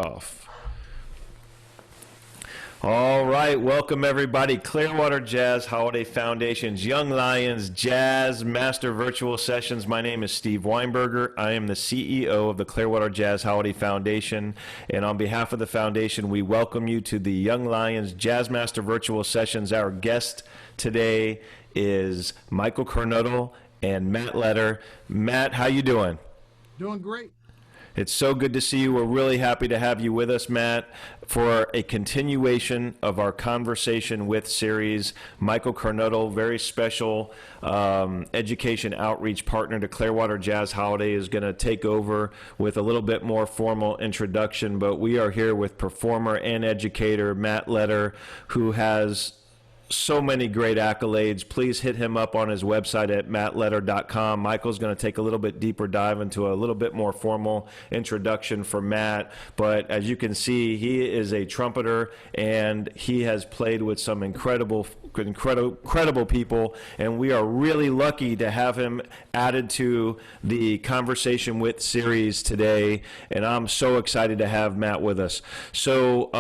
off. All right, welcome everybody. Clearwater Jazz Holiday Foundation's Young Lions Jazz Master Virtual Sessions. My name is Steve Weinberger. I am the CEO of the Clearwater Jazz Holiday Foundation. And on behalf of the foundation, we welcome you to the Young Lions Jazz Master Virtual Sessions. Our guest today is Michael Kernodle and Matt Letter. Matt, how you doing? Doing great. It's so good to see you. We're really happy to have you with us, Matt, for a continuation of our Conversation With series. Michael Kernodle, very special education outreach partner to Clearwater Jazz Holiday, is going to take over with a little bit more formal introduction. But we are here with performer and educator Matt Letter, who has so many great accolades. Please hit him up on his website at mattletter.com. Michael's going to take a little bit deeper dive into a little bit more formal introduction for Matt. But as you can see, he is a trumpeter, and he has played with some incredible people, and we are really lucky to have him added to the Conversation With series today, and I'm so excited to have Matt with us. So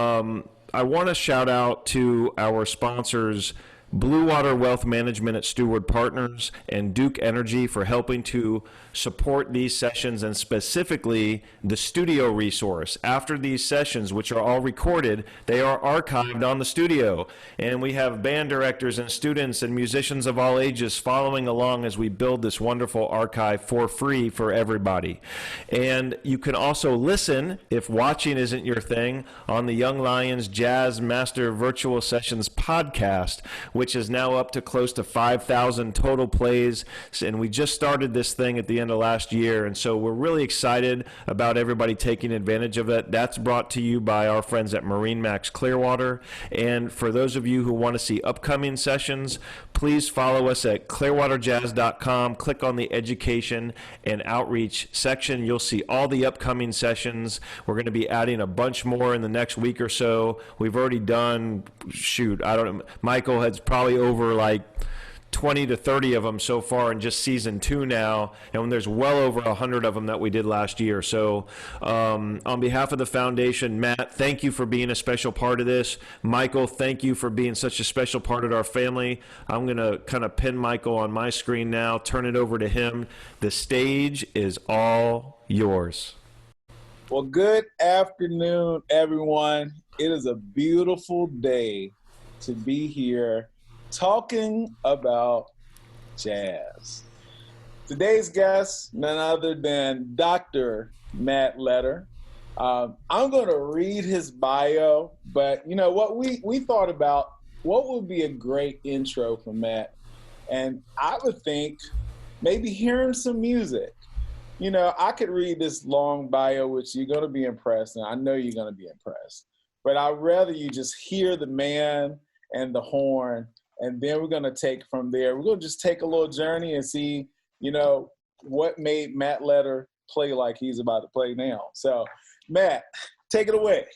I want to shout out to our sponsors, Blue Water Wealth Management at Steward Partners and Duke Energy, for helping to support these sessions, and specifically the studio resource. After these sessions, which are all recorded, they are archived on the studio. And we have band directors and students and musicians of all ages following along as we build this wonderful archive for free for everybody. And you can also listen, if watching isn't your thing, on the Young Lions Jazz Master Virtual Sessions podcast, which is now up to close to 5,000 total plays. And we just started this thing at the end of last year, and so we're really excited about everybody taking advantage of it. That's brought to you by our friends at Marine Max Clearwater. And for those of you who want to see upcoming sessions, please follow us at clearwaterjazz.com. Click on the education and outreach section. You'll see all the upcoming sessions. We're going to be adding a bunch more in the next week or so. We've already done, Michael has probably over like 20 to 30 of them so far in just season 2 now, and there's well over 100 of them that we did last year. So on behalf of the foundation, Matt, thank you for being a special part of this. Michael, thank you for being such a special part of our family. I'm going to kind of pin Michael on my screen now, turn it over to him. The stage is all yours. Well, good afternoon, everyone. It is a beautiful day to be here talking about jazz. Today's guest, none other than Dr. Matt Letter. I'm going to read his bio, but you know what, we thought about what would be a great intro for Matt, and I would think maybe hearing some music. You know, I could read this long bio, which you're going to be impressed, and I know you're going to be impressed, but I'd rather you just hear the man and the horn. And then we're going to take from there. We're going to just take a little journey and see, you know, what made Matt Letter play like he's about to play now. So, Matt, take it away.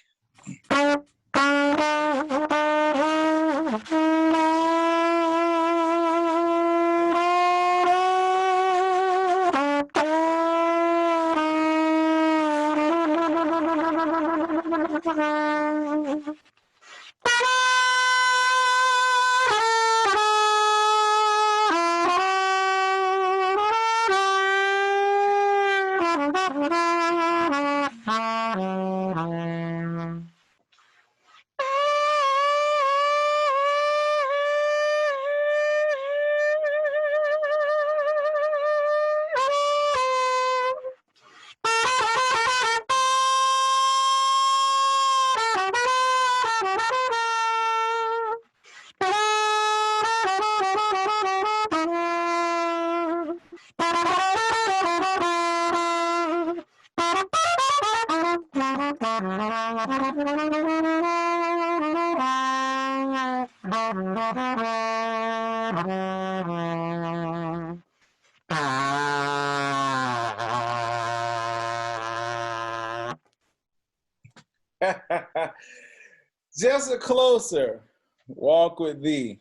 Just a closer walk with thee.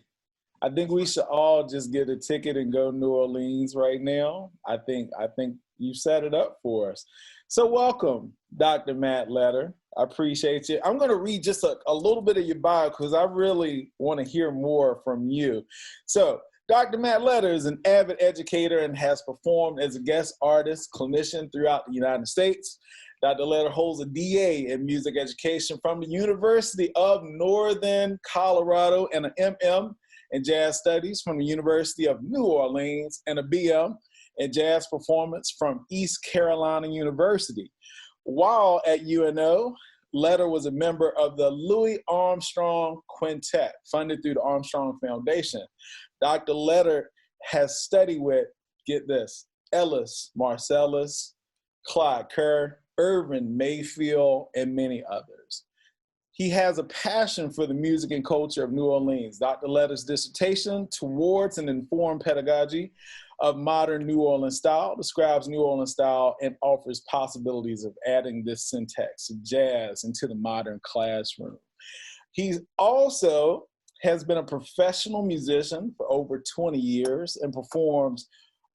I think we should all just get a ticket and go to New Orleans right now. I think You set it up for us. So welcome, Dr. Matt Letter. I appreciate you. I'm going to read just a little bit of your bio because I really want to hear more from you. So Dr. Matt Letter is an avid educator and has performed as a guest artist, clinician throughout the United States. Dr. Letter holds a DA in music education from the University of Northern Colorado and an MM in jazz studies from the University of New Orleans and a BM in jazz performance from East Carolina University. While at UNO, Letter was a member of the Louis Armstrong Quintet, funded through the Armstrong Foundation. Dr. Letter has studied with, get this, Ellis Marsalis, Clyde Kerr, Irvin Mayfield, and many others. He has a passion for the music and culture of New Orleans. Dr. Letter's dissertation, Towards an Informed Pedagogy of Modern New Orleans Style, describes New Orleans style and offers possibilities of adding this syntax of jazz into the modern classroom. He also has been a professional musician for over 20 years and performs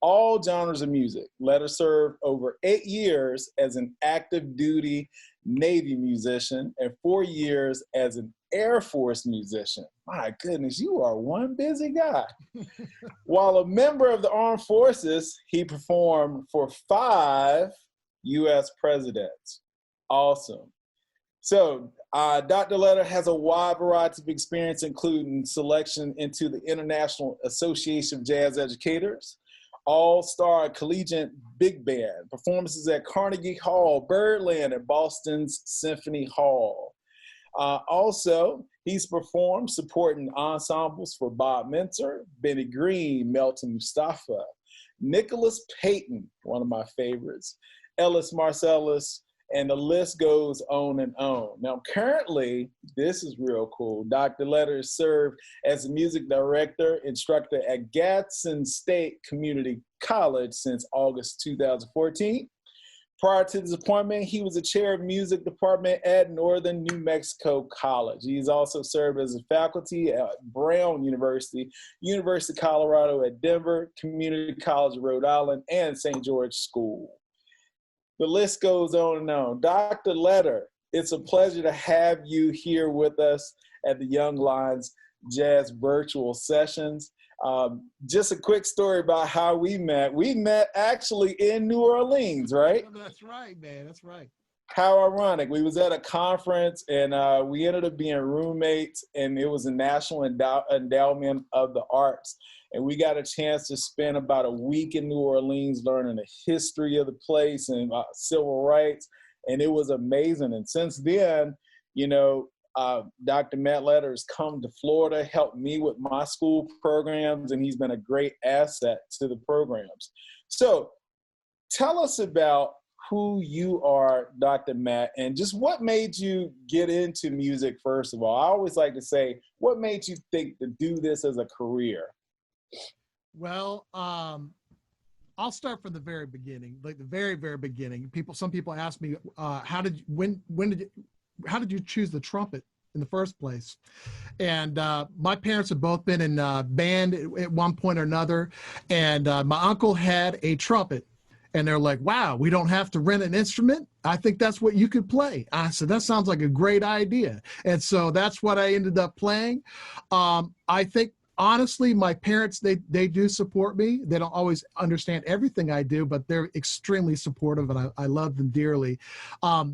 all genres of music. Letter served over 8 years as an active duty Navy musician and 4 years as an Air Force musician. My goodness, you are one busy guy. While a member of the armed forces, he performed for 5 U.S. presidents. Awesome. So Dr. Letter has a wide variety of experience, including selection into the International Association of Jazz Educators, All-Star Collegiate Big Band, performances at Carnegie Hall, Birdland, and Boston's Symphony Hall. Also, he's performed supporting ensembles for Bob Mentzer, Benny Green, Melton Mustafa, Nicholas Payton, one of my favorites, Ellis Marsalis, and the list goes on and on. Now, currently, this is real cool. Dr. Letter served as a music director, instructor at Gadsden State Community College since August 2014. Prior to this appointment, he was the chair of music department at Northern New Mexico College. He's also served as a faculty at Brown University, University of Colorado at Denver, Community College of Rhode Island, and St. George School. The list goes on and on. Dr. Letter, it's a pleasure to have you here with us at the Young Lions Jazz Virtual Sessions. Just a quick story about how we met. We met actually in New Orleans, right? That's right, man. That's right. How ironic. We was at a conference and we ended up being roommates, and it was a National Endowment of the Arts. And we got a chance to spend about a week in New Orleans learning the history of the place and civil rights. And it was amazing. And since then, you know, Dr. Matt Letter has come to Florida, helped me with my school programs, and he's been a great asset to the programs. So tell us about who you are, Dr. Matt, and just what made you get into music, first of all. I always like to say, what made you think to do this as a career? Well, I'll start from the very beginning, like the very, very beginning. Some people ask me, how did you choose the trumpet in the first place? And my parents have both been in band at one point or another, and my uncle had a trumpet. And they're like, wow, we don't have to rent an instrument? I think that's what you could play. I said, that sounds like a great idea. And so that's what I ended up playing. I think, honestly, my parents, they do support me. They don't always understand everything I do, but they're extremely supportive, and I love them dearly.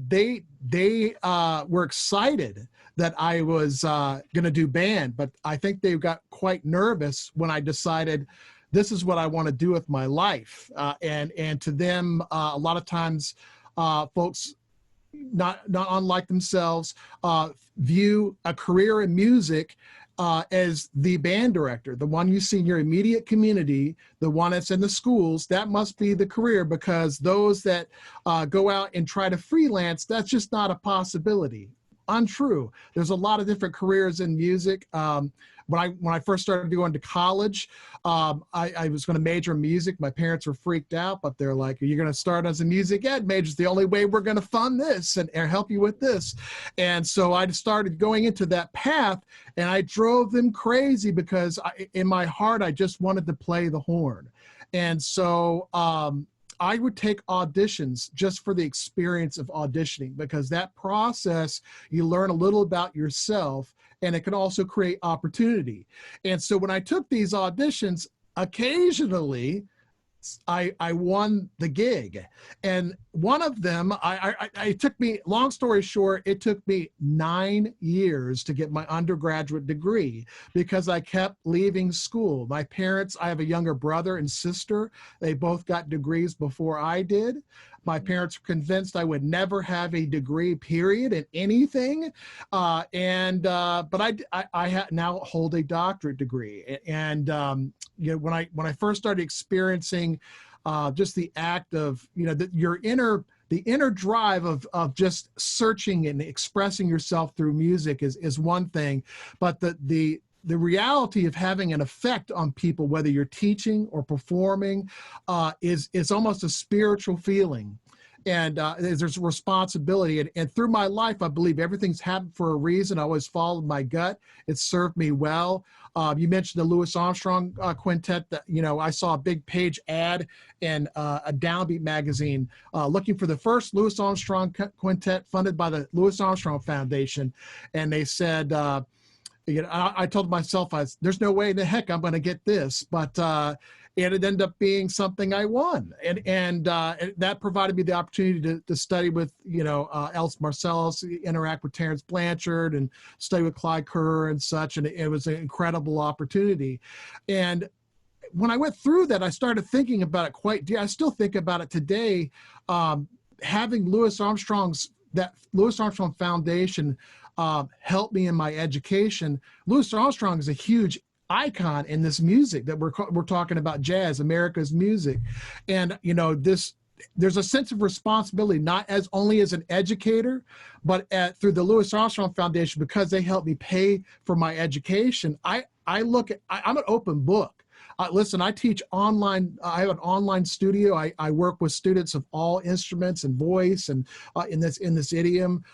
They were excited that I was going to do band, but I think they got quite nervous when I decided this is what I want to do with my life. And to them, a lot of times, folks, not unlike themselves, view a career in music as the band director, the one you see in your immediate community, the one that's in the schools. That must be the career, because those that go out and try to freelance, that's just not a possibility. Untrue. There's a lot of different careers in music. When I first started going to college, I was going to major in music. My parents were freaked out, but they're like, "You're going to start as a music ed major. It's the only way we're going to fund this and help you with this." And so I started going into that path, and I drove them crazy because in my heart, I just wanted to play the horn. And so I would take auditions just for the experience of auditioning, because that process, you learn a little about yourself, and it can also create opportunity. And so when I took these auditions, occasionally I won the gig. And one of them, it took me, long story short, it took me 9 years to get my undergraduate degree because I kept leaving school. My parents, I have a younger brother and sister. They both got degrees before I did. My parents were convinced I would never have a degree, period, in anything. But I now hold a doctorate degree. And when I first started experiencing just the act of, the inner drive of just searching and expressing yourself through music is one thing, but the reality of having an effect on people, whether you're teaching or performing, is almost a spiritual feeling. And there's a responsibility. And through my life, I believe everything's happened for a reason. I always followed my gut. It served me well. You mentioned the Louis Armstrong quintet. That, I saw a big page ad in a Downbeat magazine looking for the first Louis Armstrong quintet funded by the Louis Armstrong Foundation. And they said, I told myself, there's no way in the heck I'm going to get this. But it ended up being something I won. And that provided me the opportunity to study with, Els Marcellus, interact with Terrence Blanchard, and study with Clyde Kerr and such. And it was an incredible opportunity. And when I went through that, I started thinking about it I still think about it today. Having Louis Armstrong Foundation helped me in my education. Louis Armstrong is a huge icon in this music that we're talking about, jazz, America's music. And there's a sense of responsibility, not as only as an educator, but through the Louis Armstrong Foundation, because they helped me pay for my education. I'm an open book. Listen, I teach online. I have an online studio. I work with students of all instruments and voice, and in this idiom.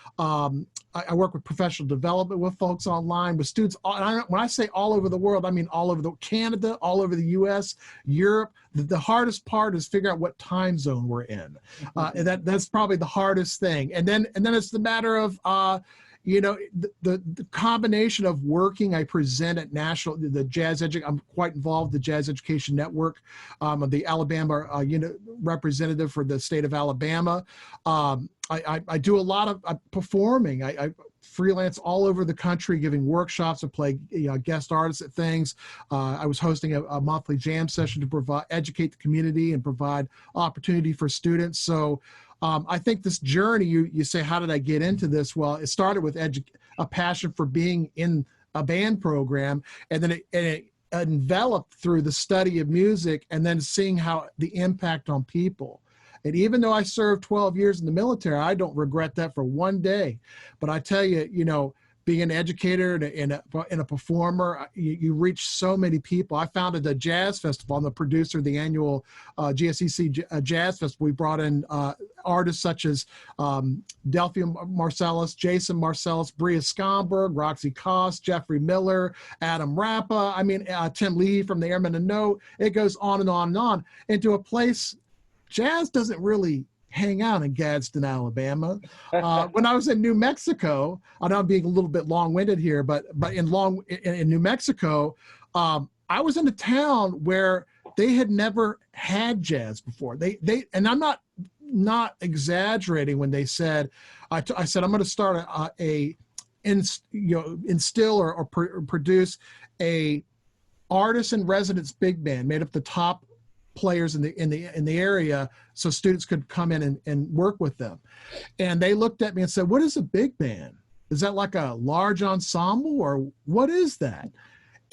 I work with professional development with folks online, with students. When I say all over the world, I mean all over Canada, all over the U.S., Europe. The hardest part is figure out what time zone we're in. And that's probably the hardest thing. And then it's the matter of the combination of working. I present at I'm quite involved with the Jazz Education Network. I'm the Alabama representative for the state of Alabama. I do a lot of performing. I freelance all over the country, giving workshops. I play guest artists at things. I was hosting a monthly jam session to educate the community and provide opportunity for students. So I think this journey, you say, how did I get into this? Well, it started with a passion for being in a band program, and then it enveloped through the study of music, and then seeing how the impact on people. And even though I served 12 years in the military, I don't regret that for one day. But I tell you, being an educator and a performer, you reach so many people. I founded a jazz festival. I'm the producer of the annual GSEC Jazz Festival. We brought in artists such as Delphia Marcellus, Jason Marcellus, Bria Skomberg, Roxy Koss, Jeffrey Miller, Adam Rappa, Tim Lee from the Airmen and Note. It goes on and on and on, into a place jazz doesn't really hang out in Gadsden, Alabama. When I was in New Mexico, I know I'm being a little bit long-winded here, but in New Mexico, I was in a town where they had never had jazz before. And I'm not exaggerating when they said, I said I'm going to start instill or produce a artist in residence big band made up the top players in the area, so students could come in and work with them. And they looked at me and said, what is a big band? Is that like a large ensemble, or what is that?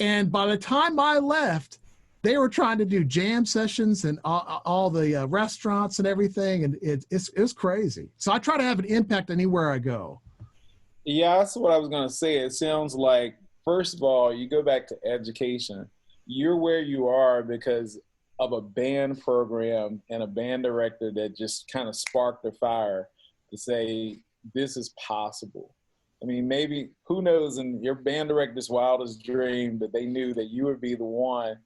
And by the time I left, they were trying to do jam sessions and all the restaurants and everything, and it's crazy. So I try to have an impact anywhere I go. Yeah, that's what I was going to say. It sounds like, first of all, you go back to education. You're where you are because of a band program and a band director that just kind of sparked the fire to say, this is possible. I mean, maybe, who knows, in your band director's wildest dream that they knew that you would be the one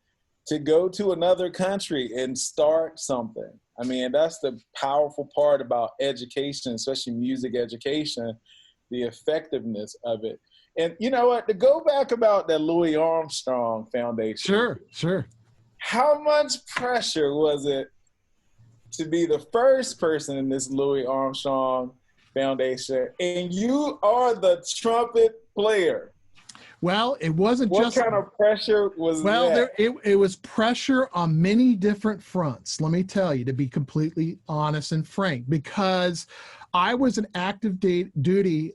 to go to another country and start something. I mean, that's the powerful part about education, especially music education, the effectiveness of it. And you know what? To go back about that Louis Armstrong Foundation. Sure. How much pressure was it to be the first person in this Louis Armstrong Foundation, and you are the trumpet player? Well, it wasn't what just. What kind of pressure was that? It was pressure on many different fronts, let me tell you, to be completely honest and frank, because I was an active duty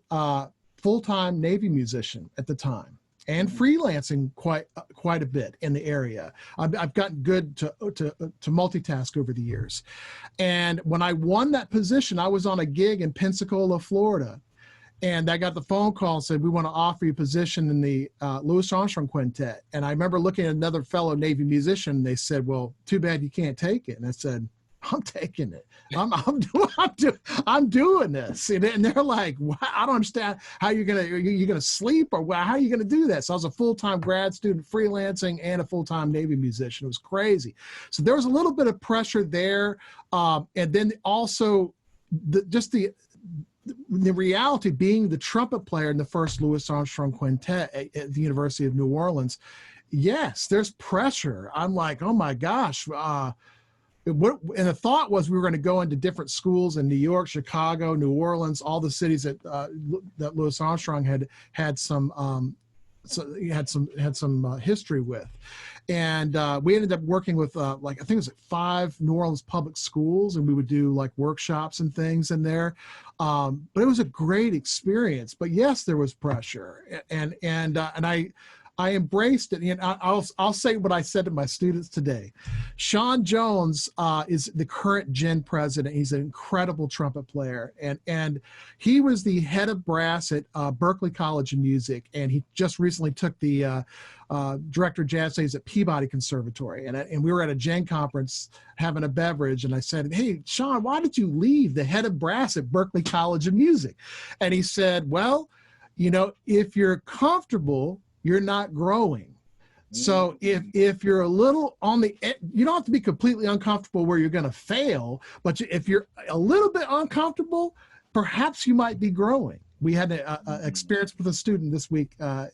full-time Navy musician at the time, and freelancing quite a bit in the area. I've gotten good to multitask over the years. And when I won that position, I was on a gig in Pensacola, Florida. And I got the phone call and said, we want to offer you a position in the Louis Armstrong Quintet. And I remember looking at another fellow Navy musician, and they said, well, too bad you can't take it. And I said, I'm taking it. I'm doing this. And they're like, I don't understand how you're gonna sleep, or how are you gonna do that? So I was a full-time grad student freelancing and a full-time Navy musician. It was crazy. So there was a little bit of pressure there. And then also the reality, being the trumpet player in the first Louis Armstrong Quintet at the University of New Orleans, yes, there's pressure. I'm like, oh my gosh. And the thought was we were going to go into different schools in New York, Chicago, New Orleans, all the cities that Louis Armstrong had some history with. And we ended up working with I think it was 5 New Orleans public schools, and we would do like workshops and things in there. But it was a great experience. But yes, there was pressure, and I embraced it. And I'll say what I said to my students today. Sean Jones is the current Gen president. He's an incredible trumpet player, and he was the head of brass at Berklee College of Music, and he just recently took the director of jazz studies at Peabody Conservatory. And we were at a Gen conference having a beverage, and I said, hey, Sean, why did you leave the head of brass at Berklee College of Music? And he said, well, if you're comfortable, you're not growing. So if you're a little on the, you don't have to be completely uncomfortable where you're going to fail, but if you're a little bit uncomfortable, perhaps you might be growing. We had an experience with a student this week. I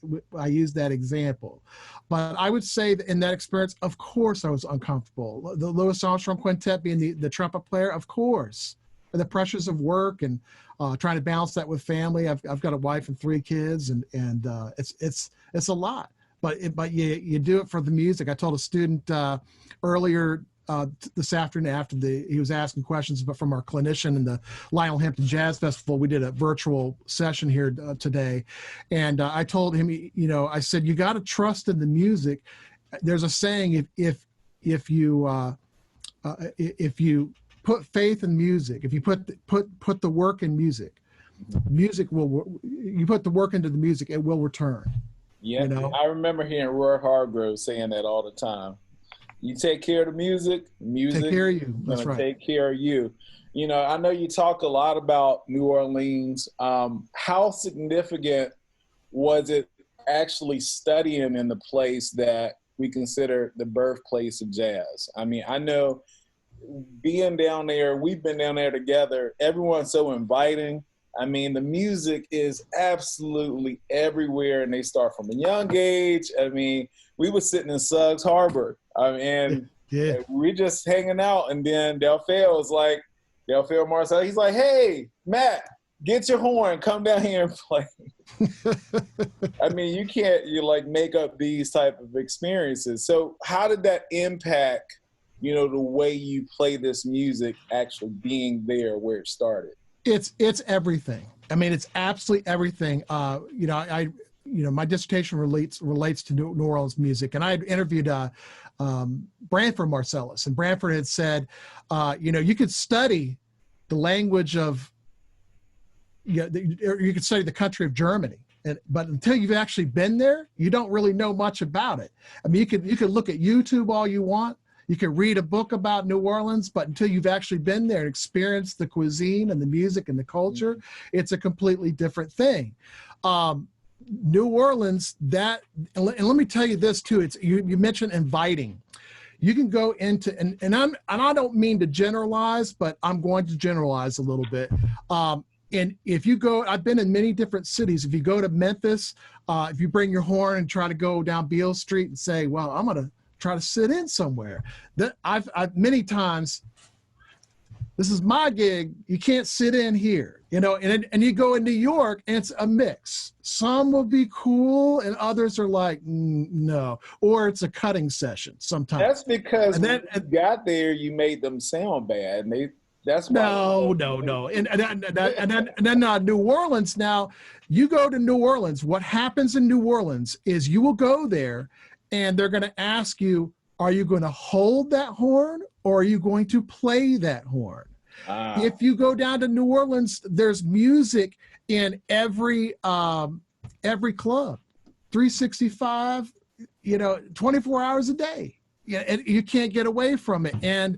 used that example. But I would say that in that experience, of course, I was uncomfortable. The Louis Armstrong Quintet being the trumpet player, of course. And the pressures of work and trying to balance that with family. I've got a wife and 3 kids, and it's a lot. But you do it for the music. I told a student earlier this afternoon after he was asking questions from our clinician in the Lionel Hampton Jazz Festival. We did a virtual session here today, and I told him, I said, you got to trust in the music. There's a saying, if you put faith in music, if you put the work in music will, you put the work into the music, it will return. Yeah, I remember hearing Roy Hargrove saying that all the time. You take care of the music take care of you. That's right. Take care of you. I know you talk a lot about New Orleans. How significant was it actually studying in the place that we consider the birthplace of jazz? I mean, I know being down there, we've been down there together. Everyone's so inviting. I mean, the music is absolutely everywhere, and they start from a young age. I mean, we were sitting in Suggs Harbor, and we're just hanging out, and then Delphel Marcel, he's like, hey, Matt, get your horn, come down here and play. I mean, you make up these type of experiences. So how did that impact, the way you play this music actually being there where it started? It's everything. I mean, it's absolutely everything. My dissertation relates to New Orleans music, and I had interviewed Branford Marcellus, and Branford had said, you could study the language of, you could study the country of Germany, but until you've actually been there, you don't really know much about it. I mean, you could look at YouTube all you want. You can read a book about New Orleans, but until you've actually been there and experienced the cuisine and the music and the culture, it's a completely different thing. New Orleans, and let me tell you this too, you mentioned inviting. you can go into, and I don't mean to generalize, but I'm going to generalize a little bit. And if you go, I've been in many different cities. If you go to Memphis, if you bring your horn and try to go down Beale Street and say, well, I'm going to try to sit in somewhere, that I've many times, this is my gig, you can't sit in here, you know, and you go in New York and it's a mix. Some will be cool and others are like, no, or it's a cutting session sometimes. That's because when you got there, you made them sound bad. And that's why. No. And then New Orleans, now you go to New Orleans, what happens in New Orleans is you will go there and they're going to ask you, are you going to hold that horn or are you going to play that horn? If you go down to New Orleans, there's music in every club, 365, 24 hours a day. Yeah, and you can't get away from it. And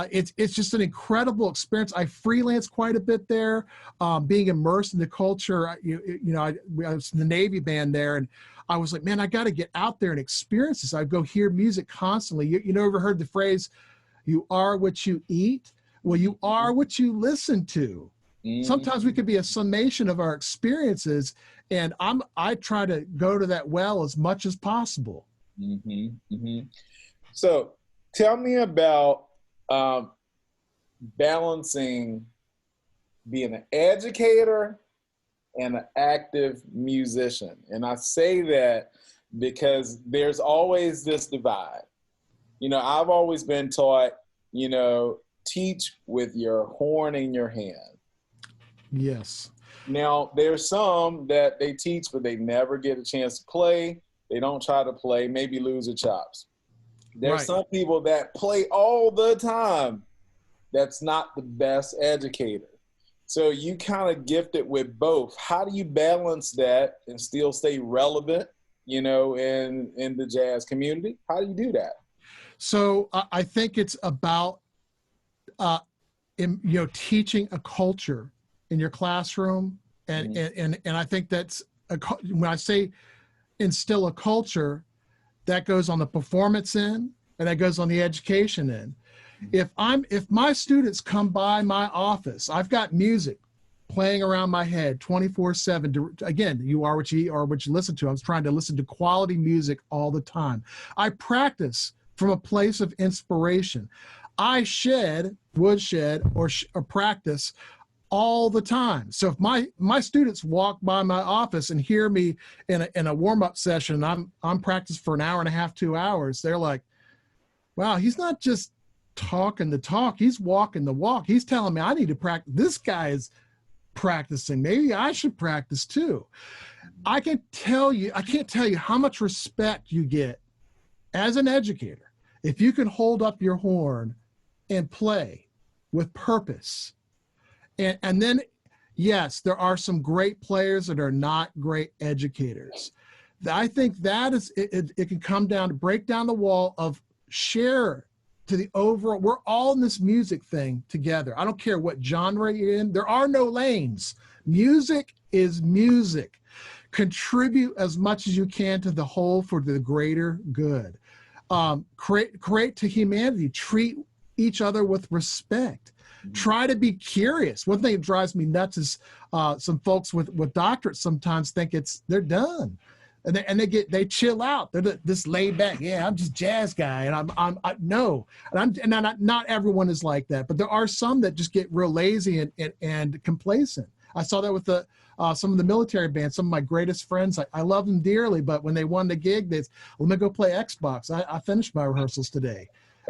it's just an incredible experience. I freelance quite a bit there, being immersed in the culture. I was in the Navy band there, and I was like, man, I got to get out there and experience this. I go hear music constantly. You ever heard the phrase, you are what you eat? Well, you are what you listen to. Sometimes we could be a summation of our experiences, and I try to go to that well as much as possible. So tell me about balancing being an educator and an active musician. And I say that because there's always this divide. I've always been taught, teach with your horn in your hand. Yes. Now, there's some that they teach, but they never get a chance to play. They don't try to play, maybe lose their chops. There's some people that play all the time. That's not the best educator. So you kind of gifted with both. How do you balance that and still stay relevant, in the jazz community? How do you do that? So I think it's about, teaching a culture in your classroom. And I think that's, when I say instill a culture, that goes on the performance end and that goes on the education end. If my students come by my office, I've got music playing around my head 24/7. Again, you are what you listen to. I'm trying to listen to quality music all the time. I practice from a place of inspiration. I woodshed or practice all the time. So if my students walk by my office and hear me in a warm-up session, I'm practicing for an hour and a half, 2 hours, they're like, wow, he's not just talking the talk, he's walking the walk. He's telling me I need to practice. This guy is practicing. Maybe I should practice too. I can't tell you how much respect you get as an educator if you can hold up your horn and play with purpose. And then, yes, there are some great players that are not great educators. I think that is, it can come down to break down the wall of share to the overall, we're all in this music thing together. I don't care what genre you're in. There are no lanes. Music is music. Contribute as much as you can to the whole for the greater good. Create to humanity. Treat each other with respect. Try to be curious. One thing that drives me nuts is some folks with doctorates sometimes think they're done. And they chill out. They're this laid back. Yeah, I'm just jazz guy, and not everyone is like that. But there are some that just get real lazy and complacent. I saw that with some of the military bands. Some of my greatest friends, I love them dearly, but when they won the gig, they said, let me go play Xbox. I finished my rehearsals today.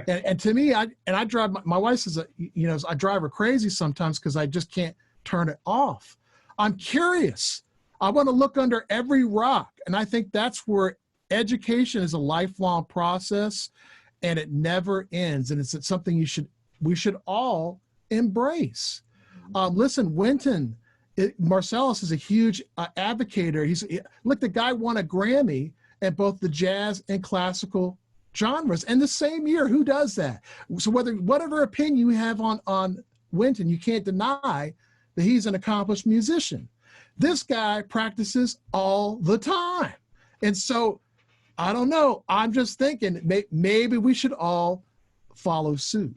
And to me, I drive. My wife says, I drive her crazy sometimes because I just can't turn it off. I'm curious. I want to look under every rock. And I think that's where education is a lifelong process and it never ends. And it's something we should all embrace. Listen, Marcellus is a huge advocator. The guy won a Grammy at both the jazz and classical genres. And the same year, who does that? So whatever opinion you have on Wynton, you can't deny that he's an accomplished musician. This guy practices all the time. And so I don't know. I'm just thinking maybe we should all follow suit.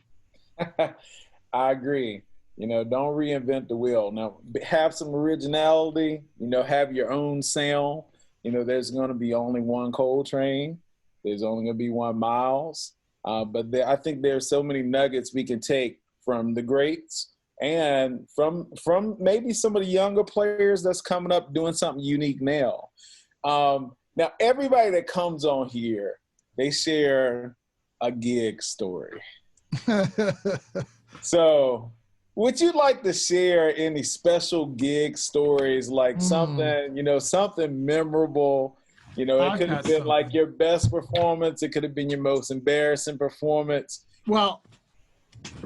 I agree. Don't reinvent the wheel. Now, have some originality, have your own sound. There's going to be only one Coltrane. There's only going to be one Miles. But I think there's so many nuggets we can take from the greats and from maybe some of the younger players that's coming up doing something unique now. Now, everybody that comes on here, they share a gig story. So would you like to share any special gig stories, like something, something memorable? It could have been like your best performance. It could have been your most embarrassing performance. Well,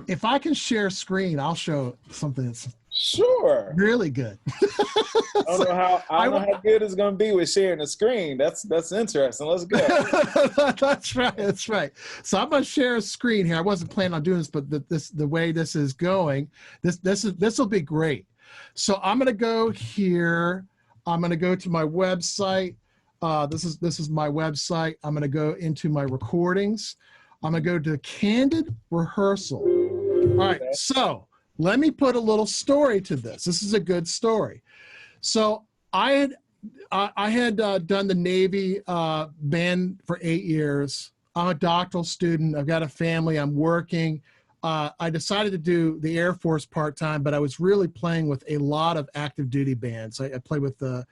if I can share screen, I'll show something that's really good. I don't know how good it's going to be with sharing the screen. That's interesting. Let's go. That's right. So I'm going to share a screen here. I wasn't planning on doing this, but the way this is going, this will be great. So I'm going to go here. I'm going to go to my website. This is my website. I'm going to go into my recordings. I'm going to go to Candid Rehearsal. All right. So let me put a little story to this. This is a good story. So I had done the Navy band for 8 years. I'm a doctoral student. I've got a family. I'm working. I decided to do the Air Force part-time, but I was really playing with a lot of active duty bands. I played with the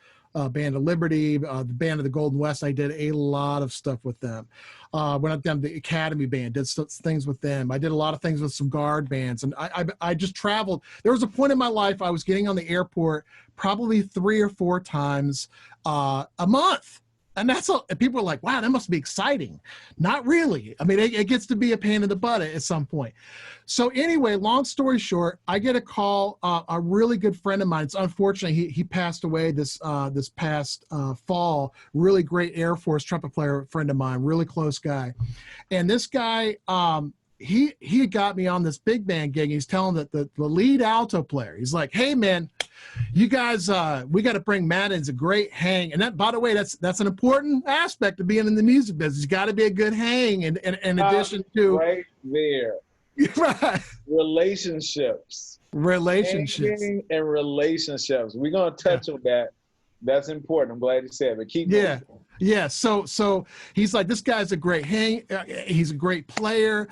Band of Liberty, the Band of the Golden West. I did a lot of stuff with them. Went up down to the Academy Band, did things with them. I did a lot of things with some guard bands, and I just traveled. There was a point in my life I was getting on the airport probably 3 or 4 times a month. And that's all. People are like, wow, that must be exciting. Not really. I mean, it gets to be a pain in the butt at some point. So anyway, long story short, I get a call. A really good friend of mine. Unfortunately, he passed away this past fall. Really great Air Force trumpet player friend of mine, really close guy. And this guy, he got me on this big band gig. He's telling the lead alto player, he's like, hey man, you guys, we got to bring Matt in. It's a great hang. And that, by the way, that's an important aspect of being in the music business. You got to be a good hang. And in addition to right there, right. relationships. Hanging and relationships. We're going to touch on that. That's important. I'm glad you said it. But keep going. Yeah. So he's like, this guy's a great hang. He's a great player.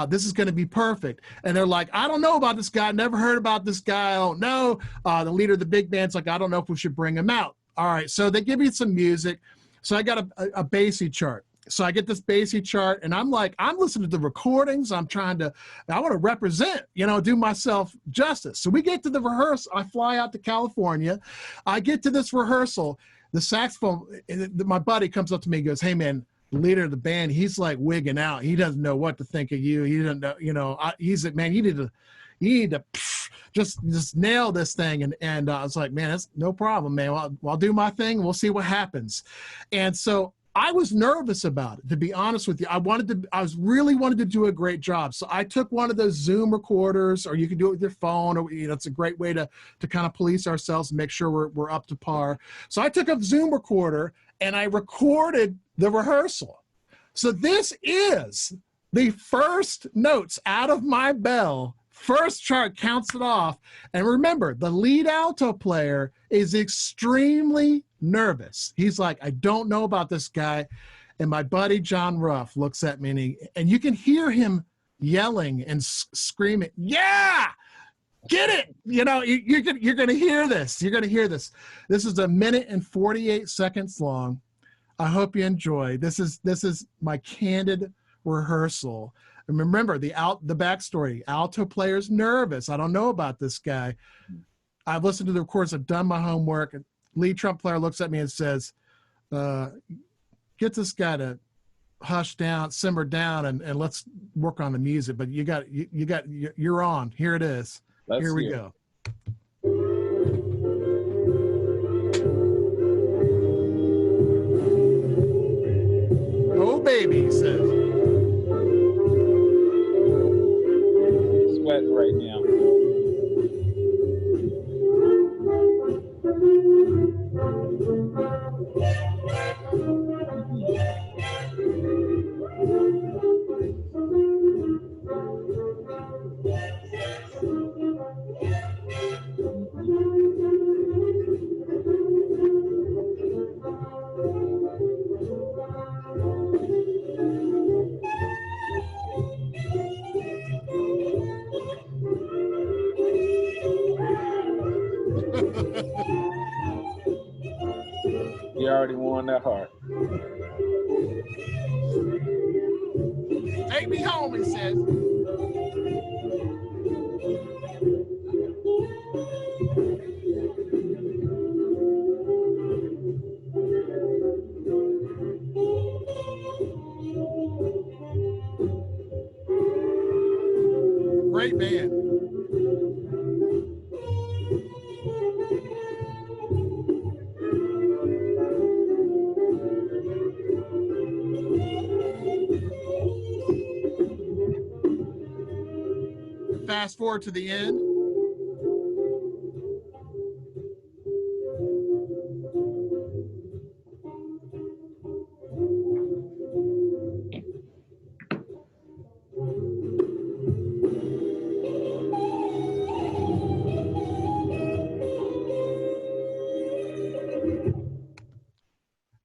This is going to be perfect. And they're like, I don't know about this guy. Never heard about this guy. I don't know. The leader of the big band's like, I don't know if we should bring him out. All right. So they give me some music. So I got a Basie chart. So I get this Basie chart, and I'm like, I'm listening to the recordings. I want to represent, do myself justice. So we get to the rehearsal. I fly out to California. I get to this rehearsal. The saxophone, my buddy comes up to me and goes, hey man, the leader of the band, he's like wigging out. He doesn't know what to think of you. He doesn't know, he's like, man, you need to just nail this thing. And I was like, man, that's no problem, man. I'll do my thing. We'll see what happens. And so I was nervous about it, to be honest with you. I really wanted to do a great job. So I took one of those Zoom recorders, or you can do it with your phone, or it's a great way to kind of police ourselves and make sure we're up to par. So I took a Zoom recorder and I recorded the rehearsal. So this is the first notes out of my bell. First chart counts it off. And remember, the lead alto player is extremely nervous. He's like, I don't know about this guy. And my buddy John Ruff looks at me, and you can hear him yelling and screaming, yeah, get it. You're going to hear this. You're going to hear this. This is 1 minute and 48 seconds long. I hope you enjoy. This is my candid rehearsal. And remember the backstory. Alto player's nervous. I don't know about this guy. I've listened to the recordings. I've done my homework. Lead trumpet player looks at me and says, get this guy to hush down, simmer down, and let's work on the music. But you're on. Here it is. Here we go. Oh, baby, he says. Sweat right now. already won that heart. Take me home, he says. Great band. Fast forward to the end.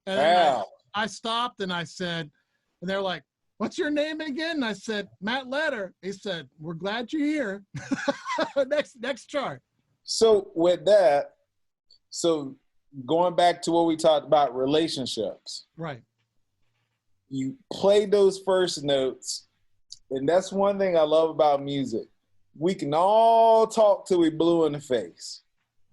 And then Wow. I stopped and I said, and they're like, "What's your name again?" And I said, "Matt Letter." He said, "We're glad you're here." Next chart. So with that, so going back to what we talked about, relationships. Right. You play those first notes, and that's one thing I love about music. We can all talk till we blue in the face.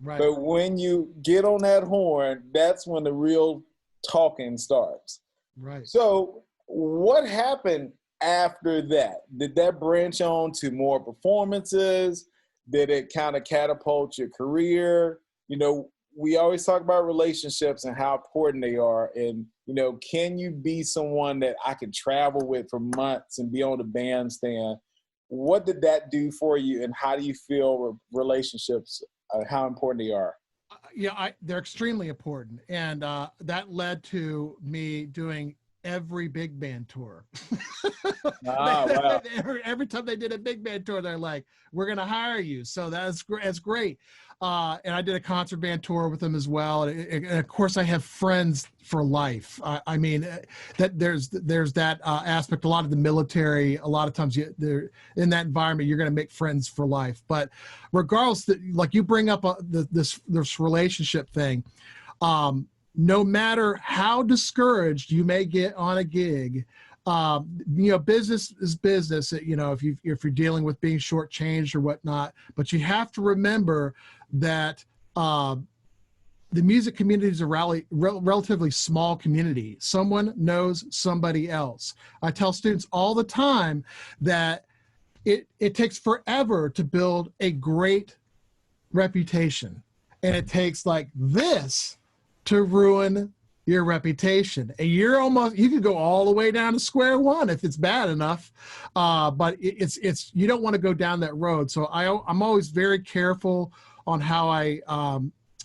Right. But when you get on that horn, that's when the real talking starts. Right. So what happened after that? Did that branch on to more performances? Did it kind of catapult your career? You know, we always talk about relationships and how important they are. And, you know, can you be someone that I can travel with for months and be on the bandstand? What did that do for you, and how do you feel relationships, how important they are? Yeah, they're extremely important. And that led to me doing every big band tour. Wow. Every time they did a big band tour, they're like, "We're going to hire you." So that's great. And I did a concert band tour with them as well. And of course, I have friends for life. I mean, that there's that aspect. A lot of the military, a lot of times they're in that environment, you're going to make friends for life. But regardless, like you bring up this relationship thing, no matter how discouraged you may get on a gig, you know, business is business. You know, if you're dealing with being shortchanged or whatnot, but you have to remember that the music community is a relatively small community. Someone knows somebody else. I tell students all the time that it takes forever to build a great reputation, and it takes like this to ruin your reputation. And you could go all the way down to square one if it's bad enough. But it's you don't want to go down that road. So I'm always very careful on how I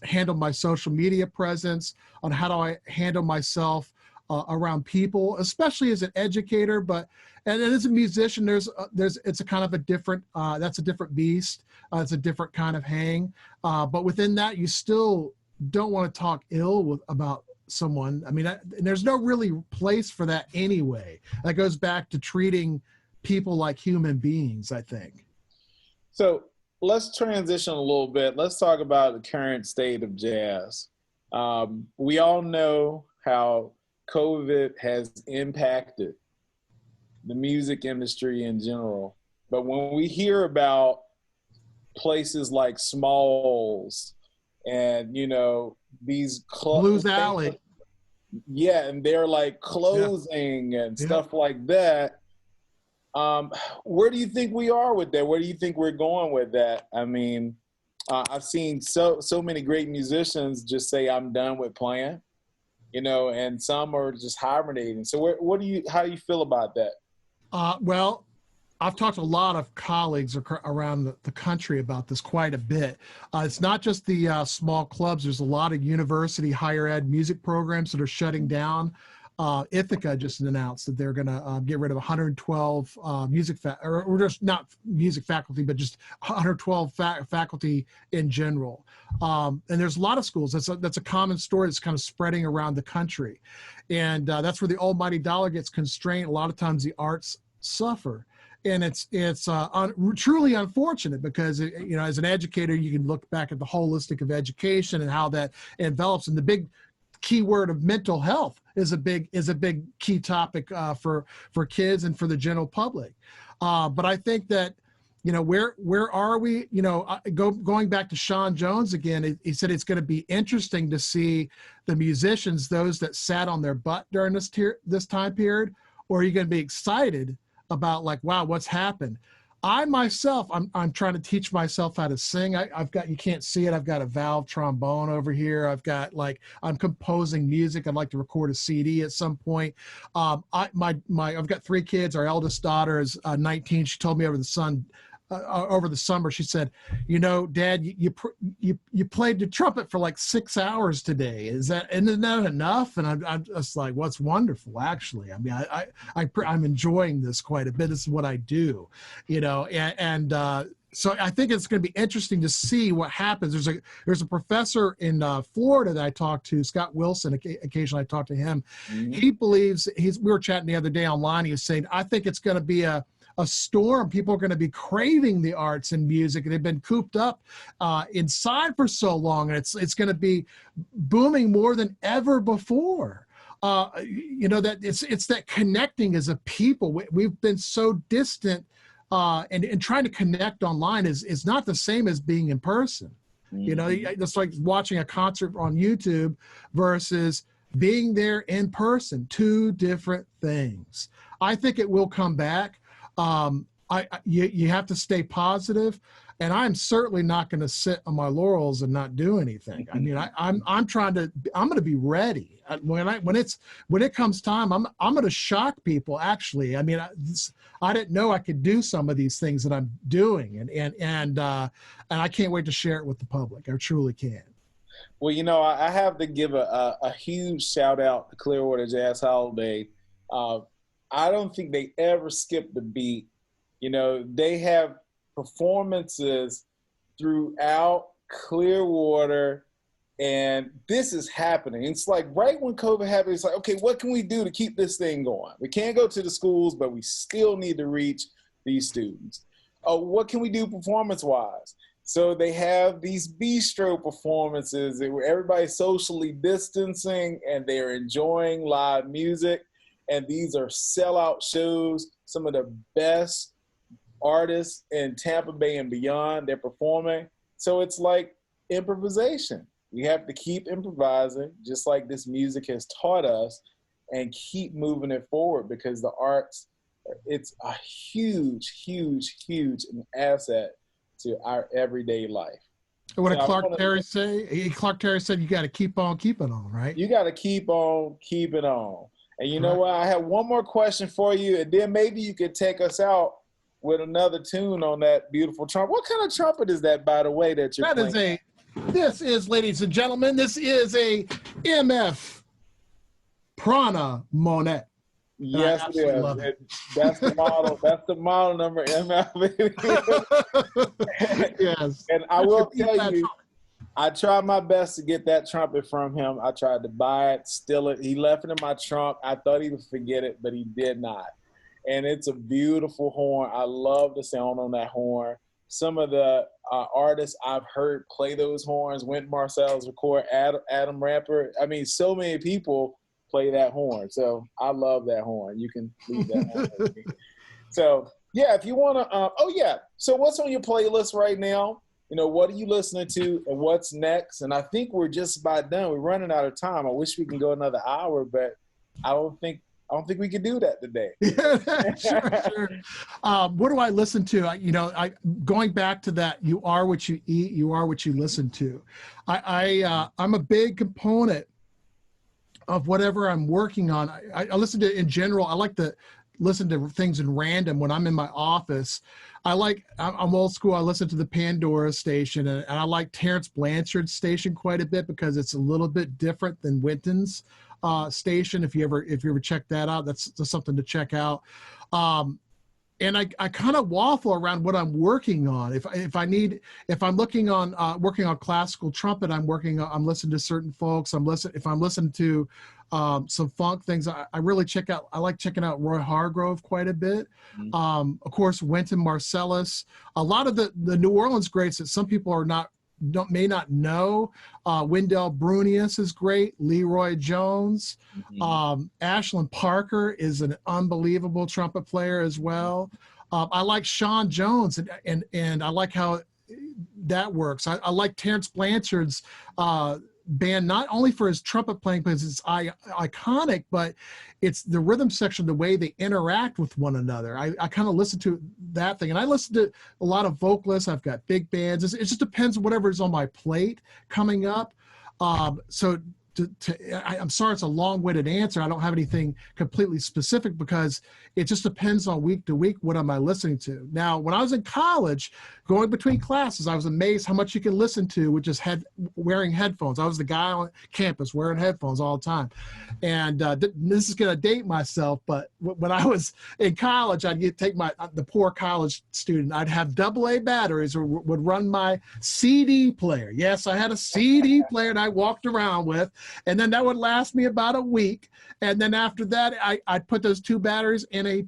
handle my social media presence, on how do I handle myself around people, especially as an educator. And as a musician, it's a kind of a different, that's a different beast. It's a different kind of hang. But within that, you still don't want to talk ill about someone. I mean, there's no really place for that anyway. That goes back to treating people like human beings, I think. So let's transition a little bit. Let's talk about the current state of jazz. We all know how COVID has impacted the music industry in general. But when we hear about places like Smalls and, you know, these Blues Alley. Yeah, and they're like closing and stuff like that. Where do you think we are with that? Where do you think we're going with that? I mean, I've seen so many great musicians just say, "I'm done with playing," you know, and some are just hibernating. So how do you feel about that? Well, I've talked to a lot of colleagues around the country about this quite a bit. It's not just the small clubs. There's a lot of university higher ed music programs that are shutting down. Ithaca just announced that they're going to get rid of 112 or just not music faculty, but just 112 faculty in general. And there's a lot of schools. That's a common story that's kind of spreading around the country. And that's where the almighty dollar gets constrained. A lot of times the arts suffer. And it's truly unfortunate because, you know, as an educator, you can look back at the holistic of education and how that envelops. And the big keyword of mental health is a big key topic for kids and for the general public. But I think that, you know, where are we? You know, going back to Sean Jones again, he said it's going to be interesting to see the musicians, those that sat on their butt during this time period, or are you going to be excited about like, wow, what's happened? I myself, I'm trying to teach myself how to sing. I've got, you can't see it, I've got a valve trombone over here. I've got like, I'm composing music. I'd like to record a CD at some point. I've got 3 kids. Our eldest daughter is 19. She told me over the summer, she said, you know, Dad, you played the trumpet for like 6 hours today. Isn't that enough? And I'm just like, well, it's wonderful, actually. I mean, I'm enjoying this quite a bit. This is what I do, you know, and so I think it's going to be interesting to see what happens. There's a professor in Florida that I talked to, Scott Wilson. Occasionally I talk to him. Mm-hmm. He believes, we were chatting the other day online. He was saying, I think it's going to be a storm. People are going to be craving the arts and music, and they've been cooped up inside for so long, and it's going to be booming more than ever before. You know, that it's that connecting as a people. We've been so distant, and trying to connect online is not the same as being in person. Mm-hmm. You know, it's like watching a concert on YouTube versus being there in person. 2 different things. I think it will come back. You have to stay positive, and I'm certainly not going to sit on my laurels and not do anything. I mean, I'm going to be ready when it comes time. I'm going to shock people. Actually, I mean, I didn't know I could do some of these things that I'm doing, and I can't wait to share it with the public. I truly can. Well, you know, I have to give a huge shout out to Clearwater Jazz Holiday. I don't think they ever skipped a beat. You know, they have performances throughout Clearwater, and this is happening. It's like right when COVID happened, it's like, okay, what can we do to keep this thing going? We can't go to the schools, but we still need to reach these students. What can we do performance-wise? So they have these bistro performances where everybody's socially distancing and they're enjoying live music. And these are sellout shows. Some of the best artists in Tampa Bay and beyond, they're performing. So it's like improvisation. We have to keep improvising, just like this music has taught us, and keep moving it forward, because the arts, it's a huge, huge, huge asset to our everyday life. What did Clark Terry say? Clark Terry said you got to keep on keeping on, right? You got to keep on keeping on. And you know what? I have one more question for you, and then maybe you could take us out with another tune on that beautiful trumpet. What kind of trumpet is that, by the way, that you're playing? This is, ladies and gentlemen, this is a MF Prana Monet. Yes, it is. That's the model. That's the model number, MF. Yes. And I will tell you, I tried my best to get that trumpet from him. I tried to buy it, steal it. He left it in my trunk. I thought he would forget it, but he did not. And it's a beautiful horn. I love the sound on that horn. Some of the artists I've heard play those horns, Wynton Marsalis record, Adam Ramper. I mean, so many people play that horn. So I love that horn. You can leave that horn with me. So, yeah, if you want to so what's on your playlist right now? You know, what are you listening to and what's next? And I think we're just about done. We're running out of time. I wish we can go another hour, but I don't think we could do that today. Sure. What do I listen to? Going back to that, you are what you eat, you are what you listen to. I'm a big component of whatever I'm working on. I listen to, in general, I like to listen to things in random when I'm in my office. I'm old school. I listen to the Pandora station, and I like Terrence Blanchard's station quite a bit because it's a little bit different than Wynton's station. If you ever check that out, that's something to check out. And I kind of waffle around what I'm working on. If I'm working on classical trumpet, I'm listening to certain folks. If I'm listening to some funk things, I like checking out Roy Hargrove quite a bit. Mm-hmm. Of course, Wynton Marsalis. A lot of the New Orleans greats that some people are not may not know, Wendell Brunius is great. Leroy Jones. Ashlyn Parker is an unbelievable trumpet player as well. I like Sean Jones, and I like how that works. I like Terrence Blanchard's band, not only for his trumpet playing because it's iconic, but it's the rhythm section, the way they interact with one another. I kind of listen to that thing, and I listen to a lot of vocalists. I've got big bands. It just depends on whatever is on my plate coming up. So I'm sorry it's a long-winded answer. I don't have anything completely specific because it just depends on week to week what am I listening to. Now, when I was in college, going between classes, I was amazed how much you can listen to with just wearing headphones. I was the guy on campus wearing headphones all the time. And this is going to date myself, but when I was in college, I'd take the poor college student, I'd have AA batteries or would run my CD player. Yes, I had a CD player that I walked around with, and then that would last me about a week. And then after that, I'd put those 2 batteries in a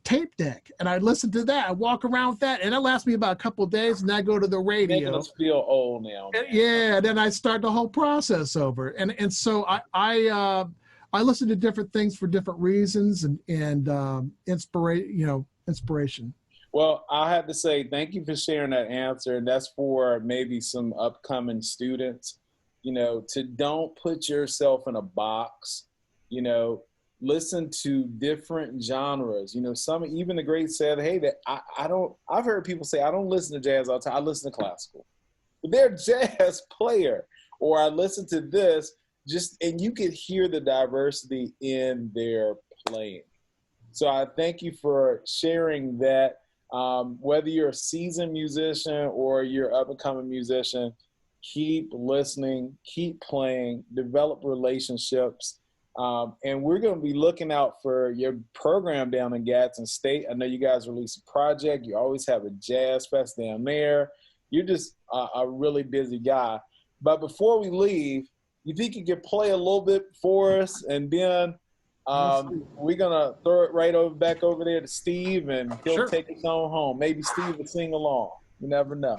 tape deck, and I'd listen to that. I walk around with that, and it lasts me about a couple of days, and I go to the radio. Making us feel old now. And then I start the whole process over. And so I listen to different things for different reasons and inspiration. Well, I have to say thank you for sharing that answer, and that's for maybe some upcoming students. To don't put yourself in a box. Listen to different genres. Even the greats said, hey, that I've heard people say, I don't listen to jazz all the time. I listen to classical. But they're a jazz player. Or I listen to this, and you could hear the diversity in their playing. So I thank you for sharing that. Whether you're a seasoned musician or you're up and coming musician, keep listening, keep playing, develop relationships. And we're going to be looking out for your program down in Gadsden State. I know you guys release a project. You always have a jazz fest down there. You're just a really busy guy. But before we leave, you think you could play a little bit for us? And then we're going to throw it back over there to Steve, and he'll take us on home. Maybe Steve will sing along. You never know.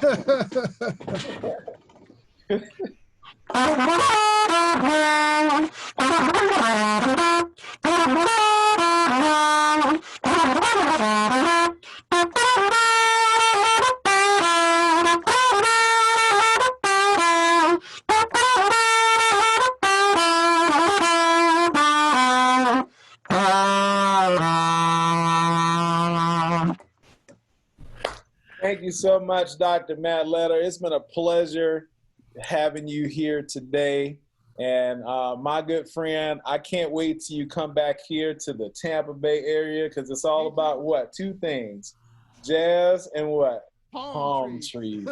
Thank you so much, Dr. Matt Letter. It's been a pleasure having you here today. And my good friend, I can't wait till you come back here to the Tampa Bay area, because it's all about what? 2 things, jazz and what? Palm trees.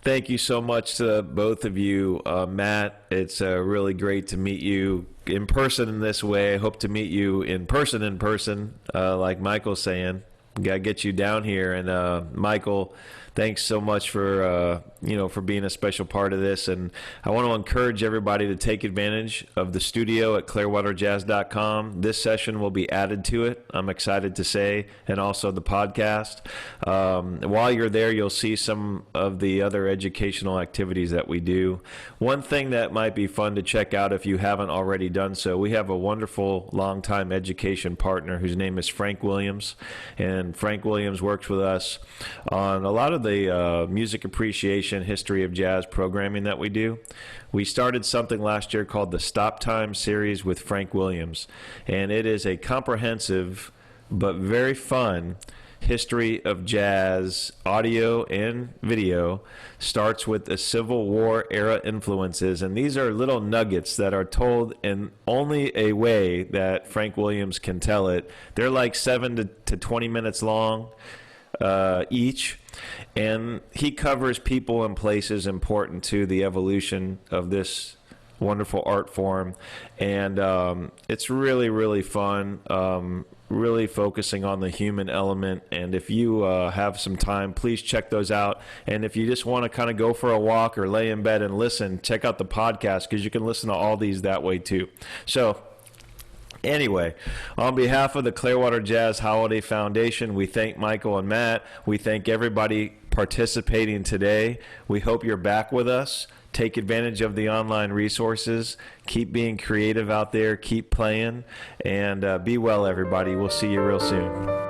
Thank you so much to both of you. Matt, it's really great to meet you in person in this way. I hope to meet you in person, like Michael's saying. Got to get you down here. And Michael, thanks so much for for being a special part of this. And I want to encourage everybody to take advantage of the studio at clearwaterjazz.com. This session will be added to it, I'm excited to say, and also the podcast. While you're there, you'll see some of the other educational activities that we do. One thing that might be fun to check out if you haven't already done so, we have a wonderful longtime education partner whose name is Frank Williams. And Frank Williams works with us on a lot of the music appreciation, history of jazz programming that we do. We started something last year called the Stop Time series with Frank Williams, and it is a comprehensive but very fun history of jazz, audio and video. Starts with the Civil War era influences, and these are little nuggets that are told in only a way that Frank Williams can tell it. They're like 7 to 20 minutes long each, and he covers people and places important to the evolution of this wonderful art form. And it's really, really fun, really focusing on the human element. And if you have some time, please check those out. And if you just want to kind of go for a walk or lay in bed and listen, check out the podcast, because you can listen to all these that way too. So Anyway, on behalf of the Clearwater Jazz Holiday Foundation, we thank Michael and Matt. We thank everybody participating today. We hope you're back with us. Take advantage of the online resources. Keep being creative out there. Keep playing. And be well, everybody. We'll see you real soon.